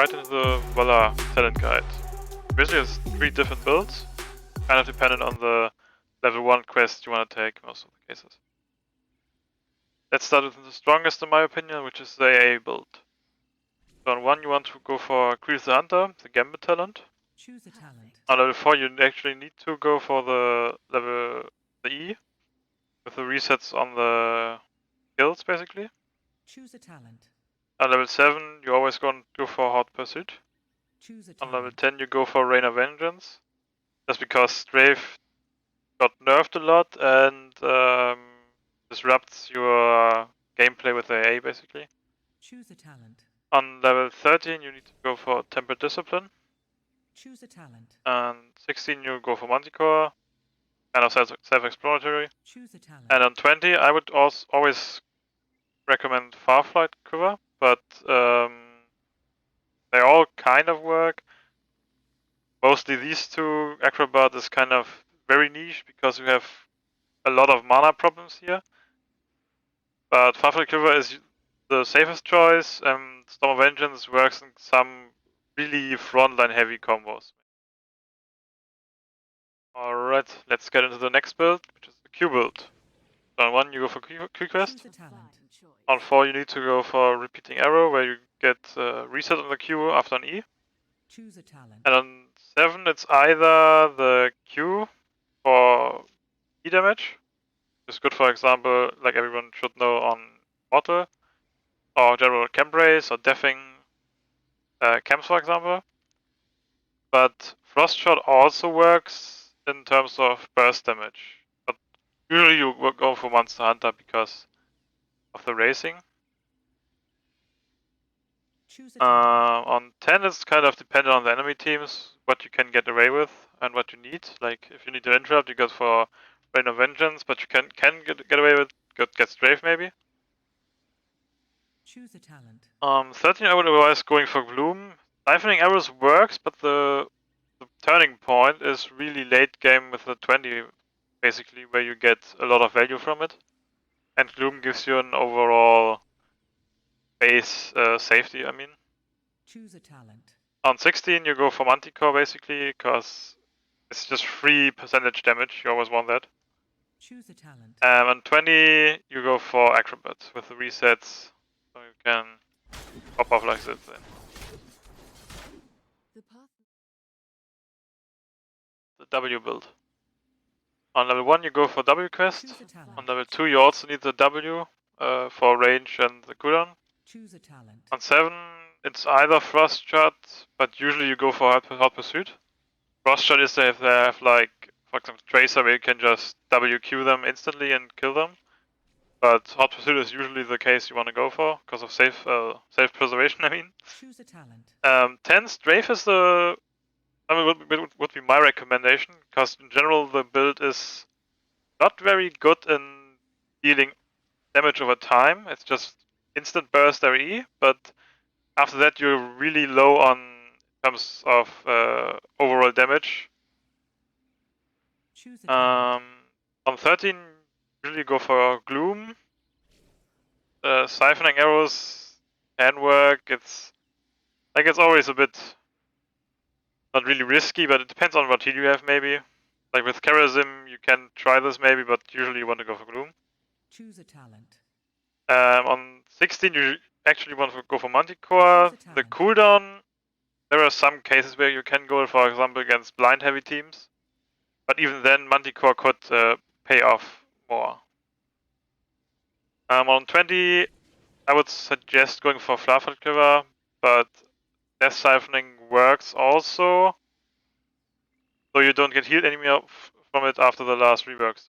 right into the Valla talent guide. Basically, it's 3 different builds, kind of dependent on the level 1 quest you want to take, most of the cases. Let's start with the strongest in my opinion, which is the AA-Build. So on 1 you want to go for Grease the Hunter, the Gambit talent. Choose a talent. On level 4 you actually need to go for the E, with the resets on the skills basically. Choose a talent. On level 7 you always go for Hot Pursuit. Choose a On talent. level 10 you go for Rain of Vengeance, just because Strafe got nerfed a lot and disrupts your gameplay with AA basically. Choose a talent. On level 13 you need to go for Tempered Discipline. Choose a talent. And 16 you go for Manticore, kind of self-explanatory. Choose a talent. And on 20 I would also always recommend Farflight Quiver, but they all kind of work. Mostly these two. Acrobat is kind of very niche because you have a lot of mana problems here. But Farflight Quiver is the safest choice, and Storm of Vengeance works in some really frontline heavy combos. Alright, let's get into the next build, which is the Q-Build. On 1 you go for Q-Quest. Choose a talent. On 4 you need to go for Repeating Arrow, where you get reset on the Q after an E. Choose a talent. And on 7 it's either the Q for E damage, which is good for example, like everyone should know on Mortal, or general Camp Race or Deafing camps for example. But Frost Shot also works in terms of burst damage. But usually you will go for Monster Hunter because of the racing. Choose a talent. On 10 it's kind of dependent on the enemy teams, what you can get away with and what you need. Like if you need to interrupt you go for Rain of Vengeance, but you can get away with get Strafe maybe. Choose a talent. 13 I would advise going for Gloom. Siphoning Arrows works, but the turning point is really late game with the 20 basically, where you get a lot of value from it. And Gloom gives you an overall base safety, I mean. Choose a talent. On 16 you go for Manticore basically, because it's just 3% damage, you always want that. Choose a talent. On 20 you go for Acrobat with the resets, so you can pop off like this then. The W-Build. On level 1 you go for W quest. Choose a talent. On level 2 you also need the W for range and the cooldown. Choose a talent. On 7 it's either Frost Shot, but usually you go for Hot Pursuit. Frost Shot is if they have like, for example, Tracer where you can just WQ them instantly and kill them. But Hot Pursuit is usually the case you want to go for, because of self-preservation, I mean. Choose a talent. 10 Strafe is would be my recommendation, because in general the build is not very good in dealing damage over time. It's just instant burst RE, but after that you're really low on terms of overall damage. Choose a talent. On 13 usually go for Gloom. Siphoning Arrows can work. It's always a bit not really risky, but it depends on what heal you have maybe. Like with Charism you can try this maybe, but usually you want to go for Gloom. Choose a talent. On 16 you actually want to go for Manticore. The cooldown, there are some cases where you can go, for example, against blind heavy teams. But even then Manticore could pay off more. On 20 I would suggest going for Farflight Quiver, but Death Siphoning works also, so you don't get healed anymore from it after the last reworks.